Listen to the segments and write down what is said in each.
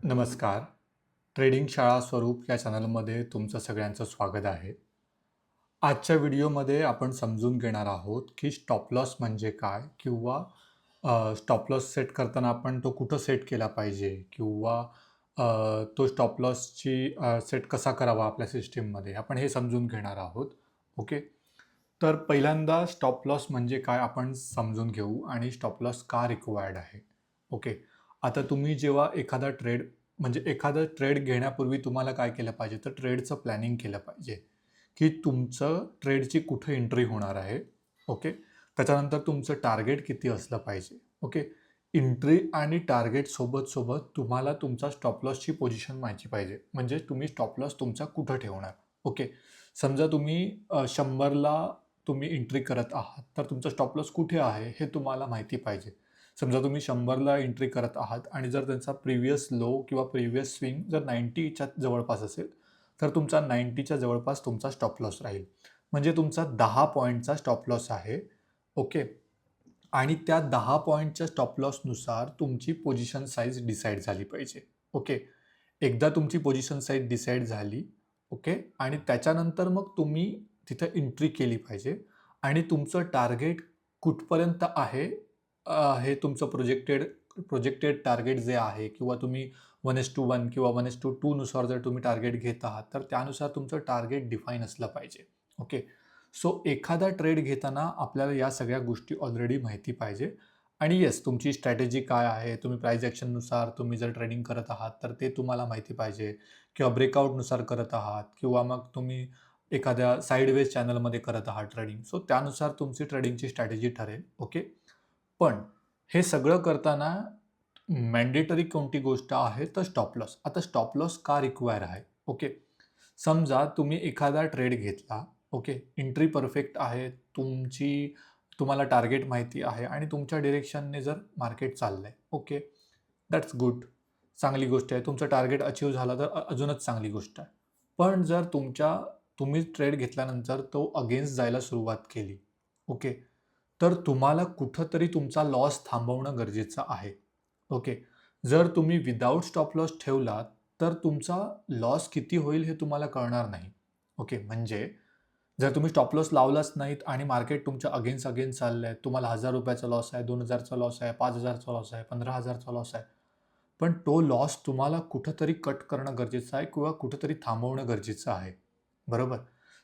नमस्कार. ट्रेडिंग शाळा स्वरूप या चॅनलमध्ये तुमचं सगळ्यांचं स्वागत आहे. आजच्या व्हिडिओमध्ये आपण समजून घेणार आहोत, की स्टॉप लॉस म्हणजे काय? किंवा स्टॉप लॉस सेट करताना आपण तो कुठं सेट केला पाहिजे? किंवा तो स्टॉप लॉसची सेट कसा करावा आपल्या सिस्टममध्ये? आपण हे समजून घेणार आहोत. ओके. तर पहिल्यांदा स्टॉप लॉस म्हणजे काय आपण समजून घेऊ आणि स्टॉप लॉस का रिक्वायर्ड आहे? ओके. आता तुम्ही जेव्हा एखादा ट्रेड घेण्यापूर्वी तुम्हाला काय केलं पाहिजे, तर ट्रेडचं प्लॅनिंग केलं पाहिजे, की तुमचं ट्रेडची कुठे एंट्री होणार आहे. ओके. त्याच्यानंतर तुमचं टार्गेट किती असलं पाहिजे. ओके. एंट्री आणि टार्गेट सोबत तुम्हाला तुमचा स्टॉप लॉसची पोझिशन माहिती पाहिजे. म्हणजे तुम्ही स्टॉप लॉस तुमचा कुठं ठेवणार. ओके. समजा तुम्ही 100ला तुम्ही एंट्री करत आहात, तर तुमचा स्टॉप लॉस कुठे आहे हे तुम्हाला माहिती पाहिजे. समजा तुम्ही 100ला एंट्री करत आहात आणि जर त्यांचा प्रिव्हियस लो किंवा प्रिव्हियस स्विंग जर 90च्या जवळपास असेल, तर तुमचा 90च्या जवळपास तुमचा स्टॉप लॉस राहील. म्हणजे तुमचा 10 पॉइंटचा स्टॉप लॉस आहे. ओके. आणि त्या 10 पॉइंटच्या स्टॉप लॉसनुसार तुमची पोझिशन साईज डिसाईड झाली पाहिजे. ओके. एकदा तुमची पोझिशन साईज डिसाईड झाली, ओके. आणि त्याच्यानंतर मग तुम्ही तिथं एंट्री केली पाहिजे आणि तुमचं टार्गेट कुठपर्यंत आहे, हे तुमचं प्रोजेक्टेड टार्गेट जे आहे किंवा तुम्ही 1:1 किंवा 1:2 नुसार जर तुम्ही टार्गेट घेत आहात, तर त्यानुसार तुमचं टार्गेट डिफाईन असलं पाहिजे. ओके. सो एखादा ट्रेड घेताना आपल्याला या सगळ्या गोष्टी ऑलरेडी माहिती पाहिजे आणि येस, तुमची स्ट्रॅटेजी काय आहे, तुम्ही प्राइस ॲक्शननुसार तुम्ही जर ट्रेडिंग करत आहात, तर ते तुम्हाला माहिती पाहिजे किंवा ब्रेकआउटनुसार करत आहात किंवा मग तुम्ही एखाद्या साइडवेज चॅनलमध्ये करत आहात ट्रेडिंग. सो त्यानुसार तुमची ट्रेडिंगची स्ट्रॅटेजी ठरेल. ओके. पण हे सगळं करताना मॅन्डेटरी कोणती गोष्ट आहे, तर स्टॉप लॉस. आता स्टॉप लॉस का रिक्वायर आहे? ओके. समजा तुम्ही एखादा ट्रेड घेतला. ओके. एंट्री परफेक्ट आहे. तुम्हाला टार्गेट माहिती आहे आणि तुमच्या डिरेक्शनने जर मार्केट चाललंय. ओके. That's good. चांगली गोष्ट आहे. तुमचं टार्गेट अचीव्ह झाला तर अजूनच चांगली गोष्ट आहे. पण जर तुम्ही ट्रेड घेतल्यानंतर तो अगेन्स्ट जायला सुरुवात केली. ओके. तर तुम्हाला कुठेतरी तुमचा लॉस थांबवणं गरजेचं आहे. ओके. जर तुम्ही विदाऊट स्टॉप लॉस ठेवलात, तर तुमचा लॉस किती होईल हे तुम्हाला कळणार नाही. ओके. म्हणजे जर तुम्ही स्टॉप लॉस लावलाच नाहीत आणि मार्केट तुमच्या अगेन्स्ट चाललंय, तुम्हाला ₹1000 लॉस आहे, 2000चा लॉस आहे, 5000चा लॉस आहे, 15000चा लॉस आहे. पण तो लॉस तुम्हाला कुठेतरी कट करणं गरजेचं आहे किंवा कुठेतरी थांबवणं गरजेचं आहे. बरोबर?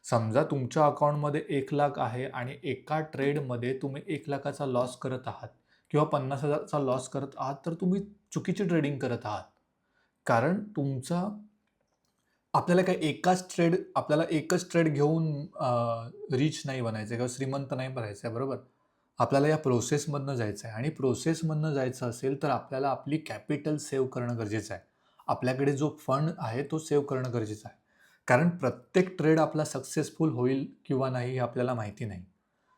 समजा तुमच्या अकाउंटमध्ये 1,00,000 आहे आणि एका ट्रेडमध्ये तुम्ही 1,00,000चा लॉस करत आहात किंवा 50,000चा लॉस करत आहात, तर तुम्ही चुकीची ट्रेडिंग करत आहात. कारण आपल्याला एकच ट्रेड घेऊन रिच नाही बनायचं किंवा श्रीमंत नाही बनायचं आहे, बरोबर? आपल्याला या प्रोसेसमधनं जायचं आहे आणि प्रोसेसमधनं जायचं असेल, तर आपल्याला आपली कॅपिटल सेव्ह करणं गरजेचं आहे. आपल्याकडे जो फंड आहे, तो सेव्ह करणं गरजेचं आहे. कारण प्रत्येक ट्रेड आपला सक्सेसफुल होईल किंवा नाही हे आपल्याला माहिती नाही.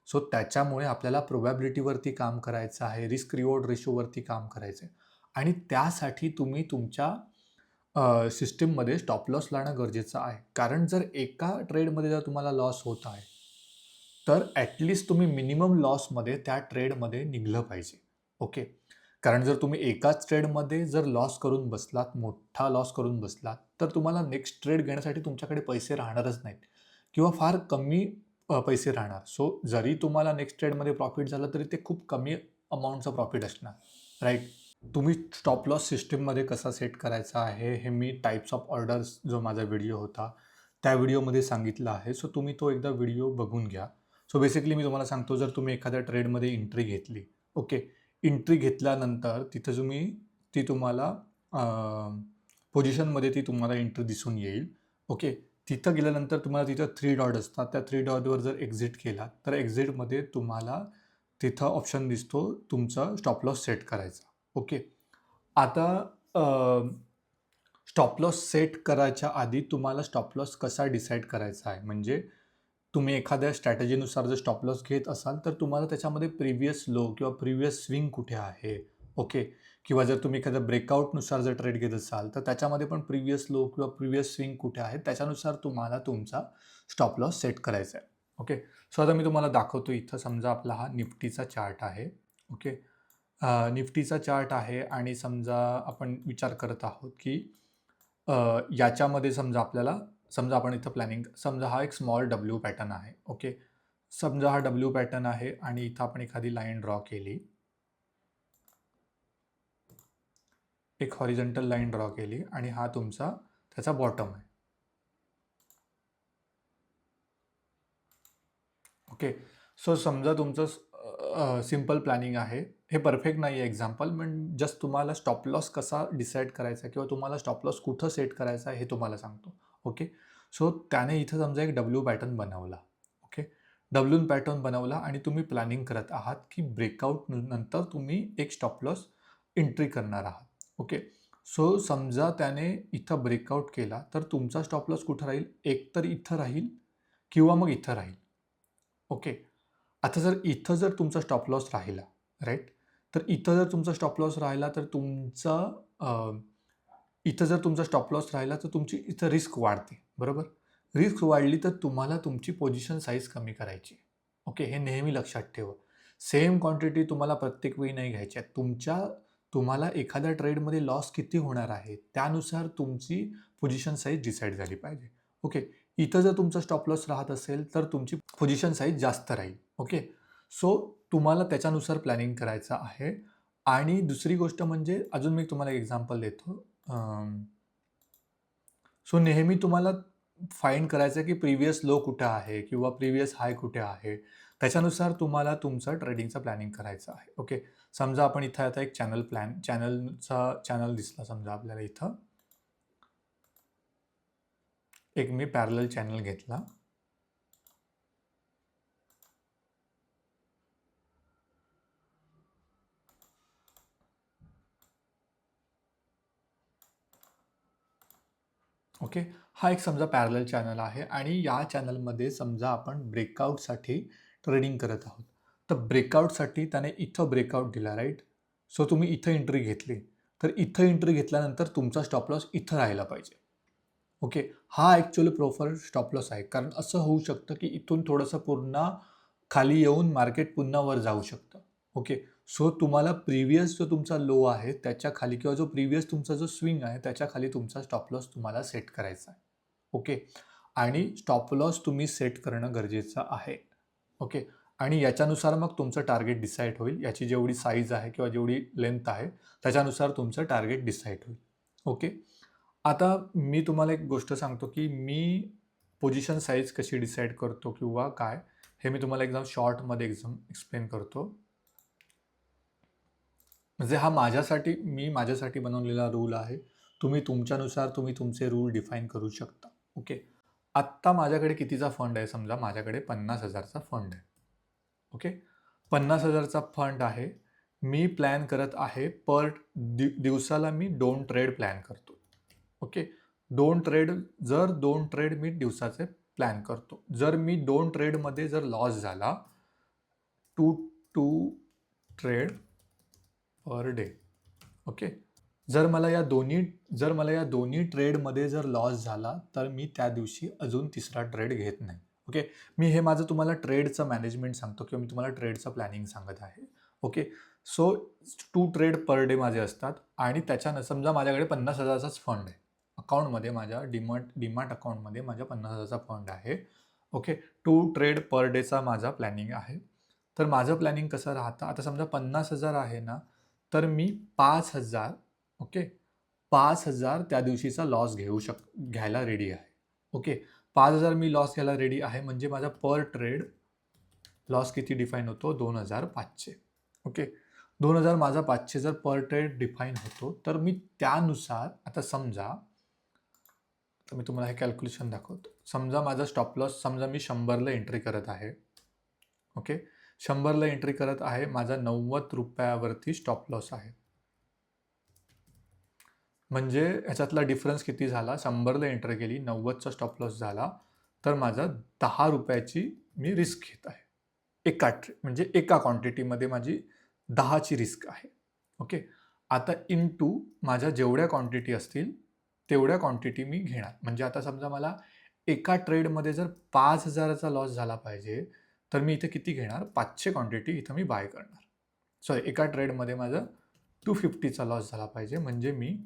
सो त्याच्यामुळे आपल्याला प्रोबॅबिलिटीवरती काम करायचं आहे, रिस्क रिवॉर्ड रेशोवरती काम करायचं आहे आणि त्यासाठी तुम्ही तुमच्या सिस्टममध्ये स्टॉप लॉस लावणं गरजेचं आहे. कारण जर एका ट्रेडमध्ये जर तुम्हाला लॉस होत आहे, तर तुम्ही मिनिमम लॉसमध्ये त्या ट्रेडमध्ये निघालं पाहिजे. ओके. कारण जर तुम्ही एकाच ट्रेडमध्ये जर लॉस करून बसलात, मोठा लॉस करून बसलात, तर तुम्हाला नेक्स्ट ट्रेड घेण्यासाठी तुमच्याकडे पैसे राहणारच नाहीत किंवा फार कमी पैसे राहणार. सो जरी तुम्हाला नेक्स्ट ट्रेडमध्ये प्रॉफिट झालं, तरी ते खूप कमी अमाउंटचं प्रॉफिट असणार. राइट? तुम्ही स्टॉप लॉस सिस्टममध्ये कसा सेट करायचा आहे, हे मी टाइप्स ऑफ ऑर्डर्स जो माझा व्हिडिओ होता, त्या व्हिडिओमध्ये सांगितलं आहे. सो तुम्ही तो एकदा व्हिडिओ बघून घ्या. सो बेसिकली मी तुम्हाला सांगतो, जर तुम्ही एखाद्या ट्रेडमध्ये एंट्री घेतली, ओके. एंट्री घेतल्यानंतर ती तुम्हाला पोझिशनमध्ये ती तुम्हाला एंट्री दिसून येईल. ओके. तिथं गेल्यानंतर तुम्हाला तिथं 3 डॉट असतात. त्या 3 डॉटवर जर एक्झिट केलात, तर एक्झिटमध्ये तुम्हाला तिथं ऑप्शन दिसतो तुमचा स्टॉप लॉस सेट करायचा. ओके. आता स्टॉप लॉस सेट करायच्या आधी तुम्हाला स्टॉप लॉस कसा डिसाईड करायचा आहे, म्हणजे तुम्ही एखाद्या स्ट्रॅटेजीनुसार जर स्टॉप लॉस घेत असाल, तर तुम्हाला त्याच्यामध्ये प्रिव्हियस लो किंवा प्रिव्हियस स्विंग कुठे आहे, ओके. किंवा जर तुम्ही एखाद्या ब्रेकआउटनुसार जर ट्रेड घेत असाल, तर त्याच्यामध्ये पण प्रिव्हियस लो किंवा प्रिव्हियस स्विंग कुठे आहे, त्याच्यानुसार तुम्हाला तुमचा स्टॉप लॉस सेट करायचा आहे. ओके. सो आता मी तुम्हाला दाखवतो. इथं समजा आपला हा निफ्टीचा चार्ट आहे. ओके. निफ्टीचा चार्ट आहे आणि समजा आपण विचार करत आहोत की याच्यामध्ये समजा आपण इथं प्लॅनिंग, समजा हा एक स्मॉल डब्ल्यू पॅटर्न आहे. ओके, समजा हा डब्ल्यू पॅटर्न आहे आणि इथं आपण एखादी लाईन ड्रॉ केली, एक हॉरिझॉन्टल लाईन ड्रॉ केली आणि हा तुमचा त्याचा बॉटम आहे. ओके, सो समजा तुमचं सिंपल प्लॅनिंग आहे. हे परफेक्ट नाही आहे एक्झाम्पल, पण जस्ट तुम्हाला स्टॉप लॉस कसा डिसाईड करायचा किंवा तुम्हाला स्टॉप लॉस कुठं सेट करायचा हे तुम्हाला सांगतो. ओके, सो त्याने इथं समजा एक डब्ल्यू पॅटर्न बनवला. ओके, डब्ल्यू पॅटर्न बनवला आणि तुम्ही प्लॅनिंग करत आहात की ब्रेकआउट नंतर तुम्ही एक स्टॉप लॉस एंट्री करणार आहात. ओके, सो समजा त्याने इथं ब्रेकआउट केला तर तुमचा स्टॉप लॉस कुठं राहील? एक तर इथं राहील किंवा मग इथं राहील. ओके, आता जर तुमचा स्टॉप लॉस राहिला, राईट, तर इथं जर तुमचा स्टॉप लॉस राहिला तर इथं जर तुमचा स्टॉप लॉस राहिला तर तुमची इथं रिस्क वाढते, बरोबर? रिस्क वाढली तर तुम्हाला तुमची पोझिशन साईज कमी करायची. ओके, हे नेहमी लक्षात ठेवा. सेम क्वांटिटी तुम्हाला प्रत्येक वेळी नाही घ्यायची आहे. तुम्हाला एखाद्या ट्रेडमध्ये लॉस किती होणार आहे, त्यानुसार तुमची पोझिशन साईज डिसाईड झाली पाहिजे. ओके, इथं जर तुमचा स्टॉप लॉस राहत असेल तर तुमची पोझिशन साईज जास्त राहील. ओके, सो तुम्हाला त्याच्यानुसार प्लॅनिंग करायचं आहे. आणि दुसरी गोष्ट म्हणजे अजून मी तुम्हाला एक एक्झाम्पल देतो. सो नेहमी तुम्हाला फाइंड करायचं आहे की प्रिव्हियस लो कुठे आहे किंवा प्रिव्हियस हाय कुठे आहे. त्याच्यानुसार तुम्हाला तुमचं ट्रेडिंगचं प्लॅनिंग करायचं आहे. ओके, समजा आपण इथं आता एक चॅनल दिसला समजा आपल्याला इथं. एक मी पॅरलल चॅनल घेतला. ओके, हा एक समजा पॅरलल चॅनल आहे आणि या चॅनलमध्ये समजा आपण ब्रेकआउटसाठी ट्रेडिंग करत आहोत. तर ब्रेकआउटसाठी त्याने इथं ब्रेकआउट दिला, राईट? सो तुम्ही इथं एंट्री घेतली. तर इथं एंट्री घेतल्यानंतर तुमचा स्टॉप लॉस इथं राहायला पाहिजे. ओके, हा ॲक्च्युअली प्रॉपर स्टॉप लॉस आहे. कारण असं होऊ शकतं की इथून थोडंसं पुन्हा खाली येऊन मार्केट पुन्हा वर जाऊ शकतं. ओके, सो तुम्हाला प्रिव्हियस जो तुमचा लो आहे त्याच्या खाली किंवा जो प्रिव्हियस तुमचा जो स्विंग आहे त्याच्या खाली तुमचा स्टॉप लॉस तुम्हाला सेट करायचा आहे. ओके, आणि स्टॉप लॉस तुम्ही सेट करणं गरजेचं आहे. ओके, आणि याच्यानुसार मग तुमचं टार्गेट डिसाईड होईल. याची जेवढी साईज आहे किंवा जेवढी लेंथ आहे त्याच्यानुसार तुमचं टार्गेट डिसाईड होईल. ओके, आता मी तुम्हाला एक गोष्ट सांगतो की मी पोझिशन साईज कशी डिसाईड करतो किंवा काय, हे मी तुम्हाला एकदम शॉर्टमध्ये एक्सप्लेन करतो. म्हणजे हा माझ्यासाठी बनवलेला रूल आहे. तुम्ही तुमच्यानुसार तुम्ही तुमचे रूल डिफाईन करू शकता. ओके, आत्ता माझ्याकडे कितीचा फंड आहे? समजा माझ्याकडे 50,000चा फंड आहे. ओके, 50,000चा फंड आहे. मी प्लॅन करत आहे दिवसाला मी 2 ट्रेड प्लॅन करतो. ओके, 2 ट्रेड, जर 2 ट्रेड मी दिवसाचे प्लॅन करतो. जर मी 2 ट्रेडमध्ये जर लॉस झाला, 2 ट्रेड पर डे. ओके, जर मला या दोन्ही ट्रेडमध्ये जर लॉस झाला तर मी त्या दिवशी अजून तिसरा ट्रेड घेत नाही. ओके, मी हे माझं तुम्हाला ट्रेडचं मॅनेजमेंट सांगतो किंवा मी तुम्हाला ट्रेडचं प्लॅनिंग सांगत आहे. Okay, so 2 trade per day माझे असतात आणि त्याच्यानं समजा माझ्याकडे 50,000चाच फंड आहे. अकाउंटमध्ये माझ्या डीमॅट अकाउंटमध्ये माझ्या 50,000चा फंड आहे. ओके, 2 ट्रेड पर डेचा माझा प्लॅनिंग आहे. तर माझं प्लॅनिंग कसं राहतं, आता समजा 50,000 आहे ना, तर मी 5,000, ओके, 5,000 त्या दिवशीचा लॉस घ्यायला रेडी आहे. ओके, 5,000 मी लॉस घ्यायला रेडी आहे म्हणजे माझा पर ट्रेड लॉस किती डिफाईन होतो? 2,500. ओके, 2,000 माझा 500 जर पर ट्रेड डिफाईन होतो तर मी त्यानुसार आता समजा, तर मी तुम्हाला हे कॅल्क्युलेशन दाखवतो. समजा माझा स्टॉप लॉस, समजा मी 100ला एंट्री करत आहे. ओके, 100ला एंट्री करत आहे, माझा 90 रुपयावरती स्टॉप लॉस आहे. म्हणजे ह्याच्यातला डिफरन्स किती झाला? 100ला एंट्री केली, 90चा स्टॉप लॉस झाला, तर माझा 10 रुपयाची मी रिस्क घेत आहे. म्हणजे एका क्वांटिटीमध्ये माझी 10ची रिस्क आहे. ओके, आता इंटू माझ्या जेवढ्या क्वांटिटी असतील तेवढ्या क्वांटिटी मी घेणार. म्हणजे आता समजा मला एका ट्रेडमध्ये जर 5,000चा लॉस झाला पाहिजे, तर मी इथे किती घेणार? 500 क्वांटिटी इथं मी बाय करणार. सॉरी एका ट्रेडमध्ये माझा 250चा लॉस झाला पाहिजे, म्हणजे मी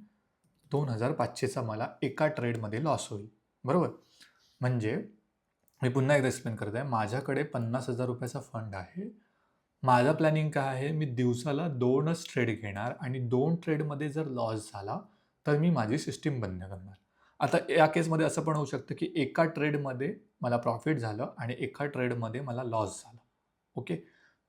2500चा मला एका ट्रेडमध्ये लॉस होईल, बरोबर. म्हणजे मी पुन्हा एकदा एक्सप्लेन करत आहे. माझ्याकडे 50,000 रुपयाचा फंड आहे. माझं प्लॅनिंग काय आहे, मी दिवसाला 2च ट्रेड घेणार आणि 2 ट्रेडमध्ये जर लॉस झाला, तर मी माझी सिस्टीम बंद करणार. आता या केसमध्ये असं पण होऊ शकतं, की एका ट्रेडमध्ये मला प्रॉफिट झालं आणि एका ट्रेडमध्ये मला लॉस झाला. ओके.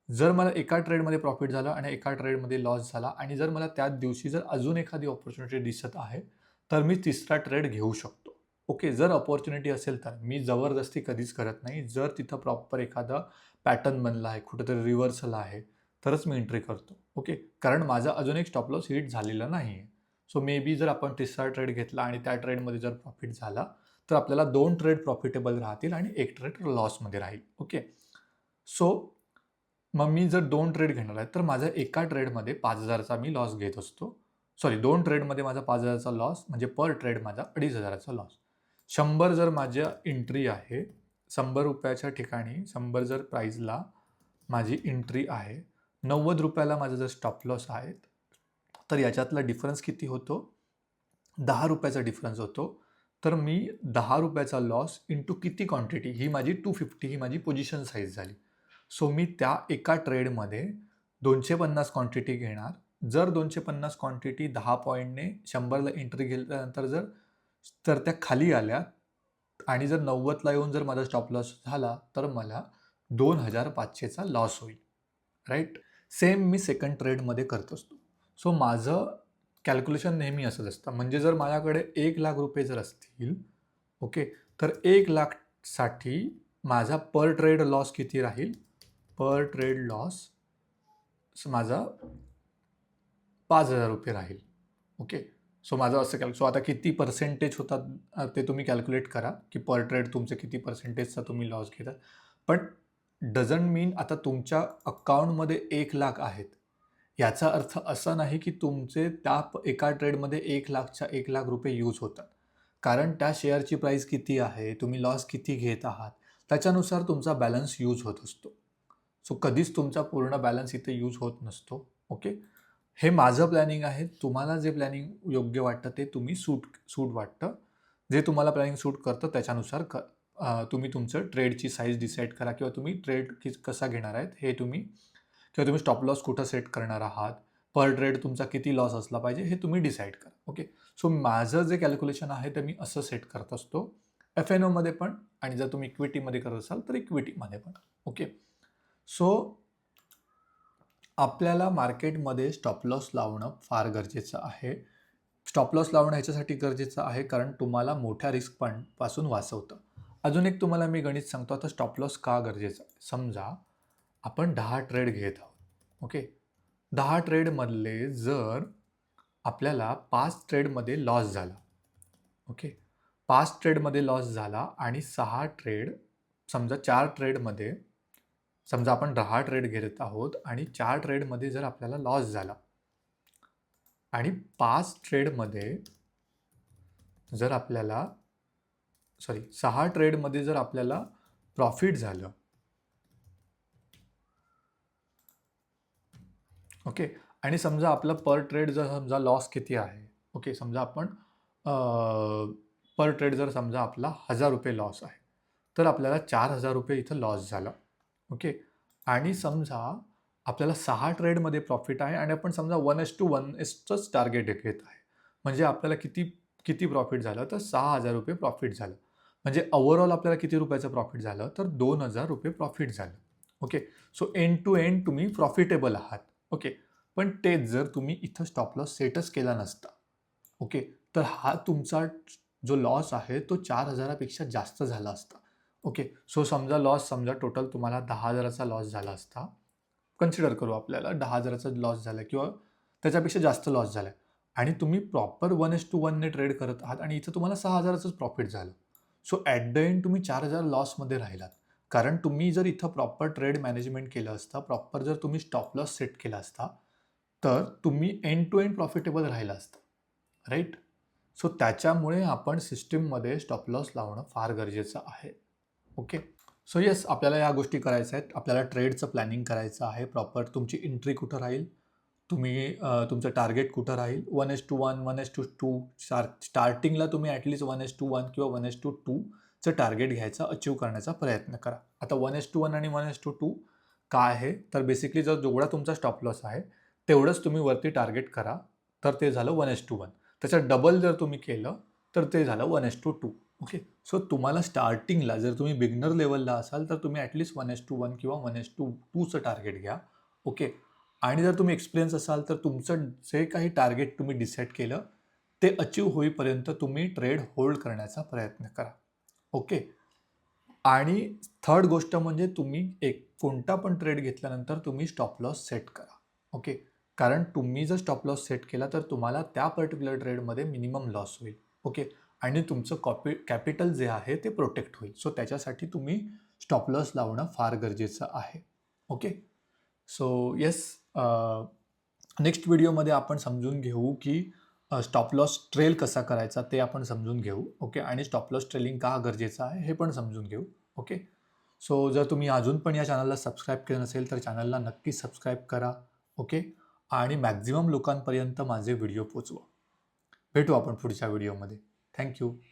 जर मला एका ट्रेडमध्ये प्रॉफिट झालं आणि एका ट्रेडमध्ये लॉस झाला आणि जर मला त्याच दिवशी जर अजून एखादी अपॉर्च्युनिटी दिसत आहे, तर मी तिसरा ट्रेड घेऊ शकतो. ओके. जर अपॉर्च्युनिटी असेल तर. मी जबरदस्ती कधीच करत नाही. जर तिथं प्रॉपर एखादा पॅटर्न बनला आहे, कुठेतरी रिव्हर्सल आहे, तरच मी एंट्री करतो. ओके. कारण माझा अजून एक स्टॉप लॉस हिट झालेला नाही आहे. सो मे बी जर आपण तिसरा ट्रेड घेतला आणि त्या ट्रेडमध्ये जर प्रॉफिट झाला, तर आपल्याला 2 ट्रेड प्रॉफिटेबल राहतील आणि 1 ट्रेड लॉसमध्ये राहील. ओके. सो मग मी जर 2 ट्रेड घेणार आहे, तर माझा एका ट्रेडमध्ये 5,000चा मी लॉस घेत असतो. सॉरी 2 ट्रेडमध्ये माझा 5,000चा लॉस, म्हणजे पर ट्रेड माझा 2,500चा लॉस. 100 जर माझ्या एंट्री आहे, ₹100 ठिकाणी 100 जर प्राईजला माझी एंट्री आहे, ₹90 माझा जर स्टॉप लॉस आहे, तर याच्यातला डिफरन्स किती होतो? ₹10चा डिफरन्स होतो. तर मी ₹10चा लॉस इंटू किती क्वांटिटी, ही माझी 250 ही माझी पोझिशन साईज झाली. सो मी त्या एका ट्रेडमध्ये 250 क्वांटिटी घेणार. जर 250 क्वांटिटी 10 पॉईंटने 100ला एंट्री घेतल्यानंतर तर त्या खाली आल्या आणि जर 90ला येऊन जर माझा स्टॉप लॉस झाला, तर मला 2,500चा लॉस होईल, राईट. सेम मी सेकंड ट्रेडमध्ये करत असतो. सो माझं कॅल्क्युलेशन नेहमी असंच असतं. म्हणजे जर माझ्याकडे ₹1,00,000 जर असतील, ओके, तर 1,00,000साठी माझा पर ट्रेड लॉस किती राहील? पर ट्रेड लॉस माझा ₹5,000 राहील. ओके. सो माझं असं सो आता किती पर्सेंटेज होतात ते तुम्ही कॅल्क्युलेट करा, की पर ट्रेड तुमचे किती पर्सेंटेजचा तुम्ही लॉस घेता. पण डझंट मीन आता तुमच्या अकाउंटमध्ये 1,00,000 आहेत. याचा अर्थ असा नाही की तुमचे त्या एका ट्रेडमध्ये 1,00,000च्या ₹1,00,000 यूज होतात. कारण त्या शेअरची प्राईस किती आहे, तुम्ही लॉस किती घेत आहात, त्याच्यानुसार तुमचा बॅलन्स यूज होत असतो. सो कधीच तुमचा पूर्ण बॅलन्स इथे यूज होत नसतो. ओके. हे माझं प्लॅनिंग आहे. तुम्हाला जे प्लॅनिंग योग्य वाटतं ते तुम्ही सूट वाटतं. जे तुम्हाला प्लॅनिंग सूट करतं त्याच्यानुसार तुम्ही तुमचं ट्रेडची साईज डिसाईड करा किंवा तुम्ही ट्रेड कसा घेणार आहेत हे किंवा तुम्ही स्टॉप लॉस कुठं सेट करणार आहात, पर ट्रेड तुमचा किती लॉस असला पाहिजे हे तुम्ही डिसाईड करा. ओके. सो माझं जे कॅल्क्युलेशन आहे ते मी असं सेट करत असतो. F&Oमध्ये पण, आणि जर तुम्ही इक्विटीमध्ये करत असाल तर इक्विटीमध्ये पण. ओके. सो आपल्याला मार्केटमध्ये स्टॉप लॉस लावणं फार गरजेचं आहे. स्टॉप लॉस लावणं ह्याच्यासाठी गरजेचं आहे कारण तुम्हाला मोठ्या रिस्क पासून वाचवतं. अजून एक तुम्हाला मी गणित सांगतो. आता स्टॉप लॉस का गरजेचं आहे? समजा आपण 10 ट्रेड घेत आहोत. ओके. 10 ट्रेडमधले जर आपल्याला 5 ट्रेडमध्ये लॉस झाला, ओके, 5 ट्रेडमध्ये लॉस झाला आणि 6 ट्रेड, समजा 4 ट्रेडमध्ये, समजा आपण 10 ट्रेड घेत आहोत आणि 4 ट्रेडमध्ये जर आपल्याला लॉस झाला आणि 5 ट्रेडमध्ये जर आपल्याला 6 ट्रेडमध्ये जर आपल्याला प्रॉफिट झालं, ओके, आणि समजा आपलं पर ट्रेड जर समजा लॉस किती आहे, ओके, समजा आपण पर ट्रेड जर समजा आपला ₹1,000 लॉस आहे, तर आपल्याला ₹4,000 इथं लॉस झाला. ओके. आणि समजा आपल्याला 6 ट्रेडमध्ये प्रॉफिट आहे आणि आपण समजा 1:1च टार्गेट घेत आहे. म्हणजे आपल्याला किती किती प्रॉफिट झालं, तर ₹6,000 प्रॉफिट झालं. म्हणजे ओव्हरऑल आपल्याला किती रुपयाचं प्रॉफिट झालं, तर ₹2,000 प्रॉफिट झालं. Okay. So end to end तुम्ही प्रॉफिटेबल आहात. ओके. पण तेच जर तुम्ही इथं स्टॉप लॉस सेटच केला नसता, ओके, तर हा तुमचा जो लॉस आहे तो 4,000पेक्षा जास्त झाला असता. ओके. सो समजा टोटल तुम्हाला 10,000चा लॉस झाला असता. कन्सिडर करू आपल्याला 10,000चा लॉस झाला किंवा त्याच्यापेक्षा जास्त लॉस झाला आणि तुम्ही प्रॉपर 1:1ने ट्रेड करत आहात आणि इथं तुम्हाला 6,000चंच प्रॉफिट झालं. सो ॲट द एंड तुम्ही 4,000 लॉसमध्ये राहिलात. कारण तुम्ही जर इथं प्रॉपर ट्रेड मॅनेजमेंट केलं असतं, प्रॉपर जर तुम्ही स्टॉप लॉस सेट केला असता, तर तुम्ही एंड टू एंड प्रॉफिटेबल राहिला असतं, राईट. सो त्याच्यामुळे आपण सिस्टीममध्ये स्टॉप लॉस लावणं फार गरजेचं आहे. ओके. सो येस, आपल्याला ह्या गोष्टी करायच्या आहेत. आपल्याला ट्रेडचं प्लॅनिंग करायचं आहे प्रॉपर. तुमची एंट्री कुठं राहील, तुम्ही तुमचं टार्गेट कुठं राहील, 1:1, 1:2 स्टार्टिंगला तुम्ही ॲटलीस्ट 1:1 किंवा 1:2 चं टार्गेट घ्यायचा, अचीव्ह करण्याचा प्रयत्न करा. आता 1:1 आणि 1:2 काय आहे, तर बेसिकली जर जेवढा तुमचा स्टॉप लॉस आहे, तेवढंच तुम्ही वरती टार्गेट करा, तर ते झालं 1:1. त्याच्यात डबल जर तुम्ही केलं, तर ते झालं 1:2. ओके. सो तुम्हाला स्टार्टिंगला जर तुम्ही बिगिनर लेवलला असाल, तर तुम्ही ॲटलीस्ट 1:1 किंवा 1:2चं टार्गेट घ्या. ओके. आणि जर तुम्ही एक्सपिरियन्स असाल, तर तुमचं जे काही टार्गेट तुम्ही डिसाईड केलं, ते अचीव्ह होईपर्यंत तुम्ही ट्रेड होल्ड करण्याचा प्रयत्न करा. ओके. आणि थर्ड गोष्ट म्हणजे तुम्ही कोणता पण ट्रेड घेतल्यानंतर तुम्ही स्टॉप लॉस सेट करा. ओके. कारण तुम्ही जर स्टॉप लॉस सेट केला, तर तुम्हाला त्या पर्टिक्युलर ट्रेडमध्ये मिनिमम लॉस होईल. ओके. आणि तुमचं कॅपिटल जे आहे ते प्रोटेक्ट होईल. सो त्याच्यासाठी तुम्ही स्टॉप लॉस लावणं फार गरजेचं आहे. ओके. सो येस, नेक्स्ट व्हिडिओमध्ये आपण समजून घेऊ की स्टॉप लॉस ट्रेल कसा करायचा ते आपण समजून घेऊ. ओके. आणि स्टॉप लॉस ट्रेलिंग का गरजेचं आहे हे पण समजून घेऊ. ओके. सो जर तुम्ही अजून पण या चॅनलला सबस्क्राईब केलं नसेल, तर चॅनलला नक्की सबस्क्राईब करा. ओके. आणि मॅक्झिमम लोकांपर्यंत माझे व्हिडिओ पोचवा. भेटू आपण पुढच्या व्हिडिओमध्ये. थँक्यू.